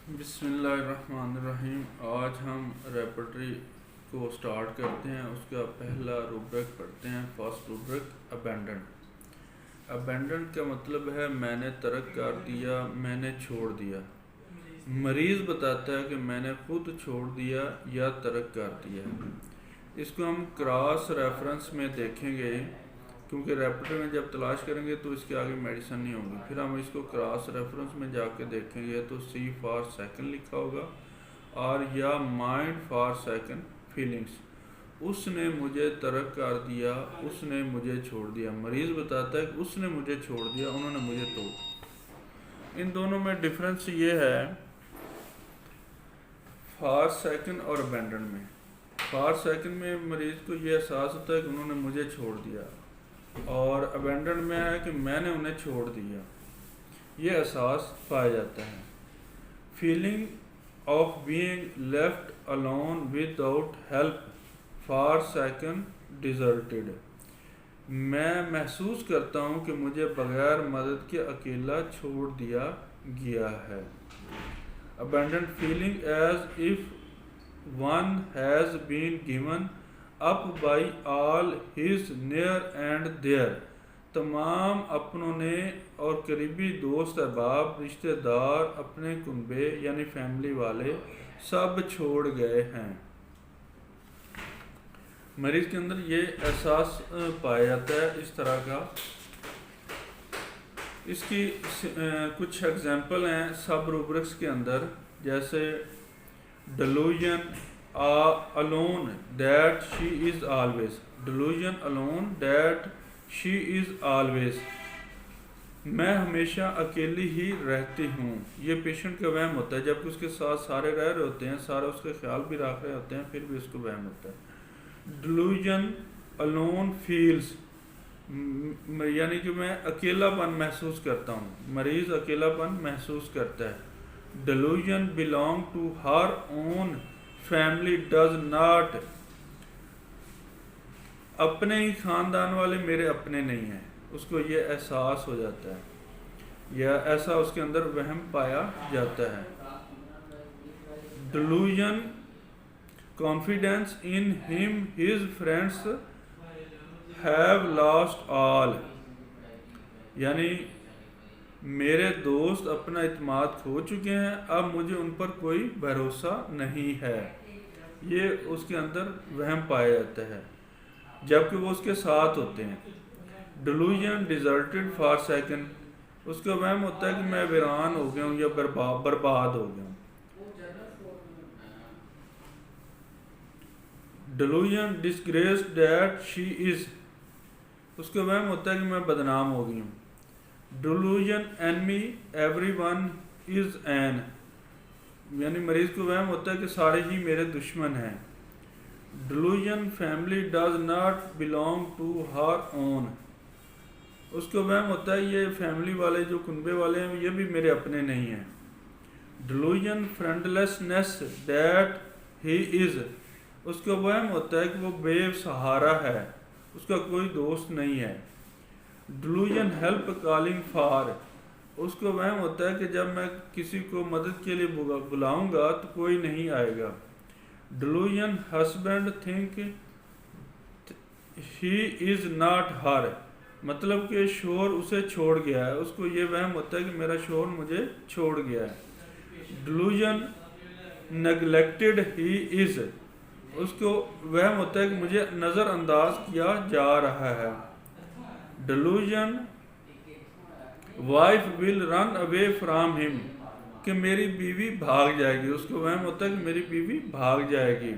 بسم اللہ الرحمن الرحیم۔ آج ہم ریپرٹری کو سٹارٹ کرتے ہیں۔ اس کا پہلا روبرک پڑھتے ہیں۔ First روبرک abandon. ابینڈن کا مطلب ہے میں نے ترک کر دیا، میں نے چھوڑ دیا۔ مریض بتاتا ہے کہ میں نے خود چھوڑ دیا یا ترک کر دیا۔ اس کو ہم کراس ریفرنس میں دیکھیں گے، کیونکہ ریپرٹری میں جب تلاش کریں گے تو اس کے آگے میڈیسن نہیں ہوگی۔ پھر ہم اس کو کراس ریفرنس میں جا کے دیکھیں گے تو سی فار سیکنڈ لکھا ہوگا اور یا مائنڈ فار سیکنڈ فیلنگس۔ اس نے مجھے ترک کر دیا، اس نے مجھے چھوڑ دیا۔ مریض بتاتا ہے کہ اس نے مجھے چھوڑ دیا، انہوں نے مجھے توڑ۔ ان دونوں میں ڈفرنس یہ ہے فار سیکنڈ اور ابینڈن میں۔ فار سیکنڈ میں مریض کو یہ احساس ہوتا ہے کہ انہوں نے مجھے چھوڑ دیا، اور ابینڈن میں ہے کہ میں نے انہیں چھوڑ دیا۔ یہ احساس پایا جاتا ہے۔ Feeling of being left alone without help for second deserted. میں محسوس کرتا ہوں کہ مجھے بغیر مدد کے اکیلا چھوڑ دیا گیا ہے۔ Abandoned feeling as if one has been given up by all his near and dear۔ تمام اپنوں نے اور قریبی دوست احباب، رشتہ دار، اپنے کنبے یعنی فیملی والے سب چھوڑ گئے ہیں۔ مریض کے اندر یہ احساس پایا جاتا ہے اس طرح کا۔ اس کی کچھ ایگزامپل ہیں سب روبرکس کے اندر، جیسے delusion alone that she is always۔ delusion alone that she is always۔ میں ہمیشہ اکیلی ہی رہتی ہوں۔ یہ پیشنٹ کا وہم ہوتا ہے، جبکہ اس کے ساتھ سارے رہ رہے ہوتے ہیں، سارا اس کا خیال بھی رکھ رہے ہوتے ہیں، پھر بھی اس کو وہم ہوتا ہے۔ delusion alone feels، یعنی کہ میں اکیلا پن محسوس کرتا ہوں۔ مریض اکیلا پن محسوس کرتا ہے۔ delusion belong to her own family does not، اپنے ہی خاندان والے میرے اپنے نہیں ہیں، اس کو یہ احساس ہو جاتا ہے، یا ایسا اس کے اندر وہم پایا جاتا ہے۔ delusion confidence in him his friends have lost all، یعنی میرے دوست اپنا اعتماد کھو چکے ہیں، اب مجھے ان پر کوئی بھروسہ نہیں ہے۔ یہ اس کے اندر وہم پایا جاتا ہے جبکہ وہ اس کے ساتھ ہوتے ہیں۔ delusion deserted for second، اس کا وہم ہوتا ہے کہ میں ویران ہو گیا ہوں یا برباد ہو گیا ہوں۔ delusion disgraced that she is، اس کا وہم ہوتا ہے کہ میں بدنام ہو گئی ہوں۔ delusion enemy everyone is an، یعنی مریض کو وہم ہوتا ہے کہ سارے ہی میرے دشمن ہیں۔ delusion family does not belong to her own، اس کو وہم ہوتا ہے یہ فیملی والے جو کنبے والے ہیں یہ بھی میرے اپنے نہیں ہیں۔ delusion friendlessness that he is، اس کا وہم ہوتا ہے کہ وہ بے سہارا ہے، اس کا کوئی دوست نہیں ہے۔ delusion help calling for، اس کو وہم ہوتا ہے کہ جب میں کسی کو مدد کے لیے بلاؤں گا تو کوئی نہیں آئے گا۔ delusion husband think he is not her، مطلب کہ شوہر اسے چھوڑ گیا ہے، اس کو یہ وہم ہوتا ہے کہ میرا شوہر مجھے چھوڑ گیا ہے۔ delusion neglected he is، اس کو وہم ہوتا ہے کہ مجھے نظر انداز کیا جا رہا ہے۔ delusion wife will run away from him، کہ میری بیوی بھاگ جائے گی، اس کو وہم ہوتا ہے کہ میری بیوی بھاگ جائے گی۔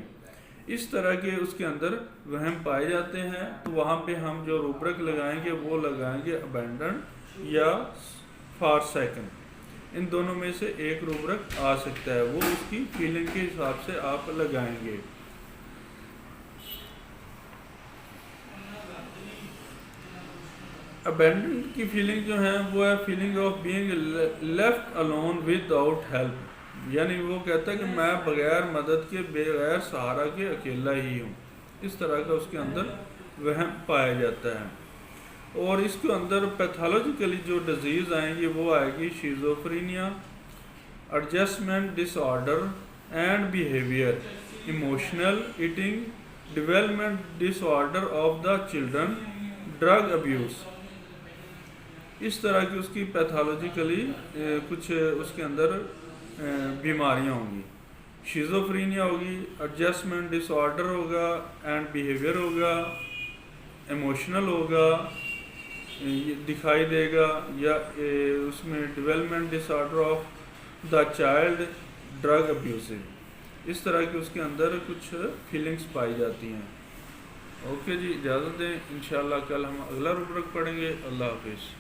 اس طرح کے اس کے اندر وہم پائے جاتے ہیں، تو وہاں پہ ہم جو روبرک لگائیں گے وہ لگائیں گے ابینڈن یا فار سیکنڈ۔ ان دونوں میں سے ایک روبرک آ سکتا ہے، وہ اس کی فیلنگ کے حساب سے آپ لگائیں گے۔ ابینڈن کی فیلنگ جو ہے وہ ہے feeling of being left alone without help، یعنی وہ کہتا ہے کہ میں بغیر مدد کے، بغیر سہارا کے اکیلا ہی ہوں۔ اس طرح کا اس کے اندر وہم پایا جاتا ہے۔ اور اس کے اندر پیتھولوجیکلی جو ڈیزیز آئیں گی وہ آئے گی schizophrenia, adjustment disorder and behavior, emotional eating, development disorder of the children, drug abuse. اس طرح کی اس کی پیتھالوجیکلی کچھ اس کے اندر بیماریاں ہوں گی. شیزوفرینیا ہوگی, ایڈجسٹمنٹ ڈس آرڈر ہوگا اینڈ بیہیویئر ہوگا, ایموشنل ہوگا, دکھائی دے گا, یا اس میں development disorder of the child, drug ابیوزو. اس طرح کی اس کے اندر کچھ فیلنگس پائی جاتی ہیں. اوکے جی, اجازت دیں, انشاءاللہ کل ہم اگلا روبرک پڑھیں گے. اللہ حافظ.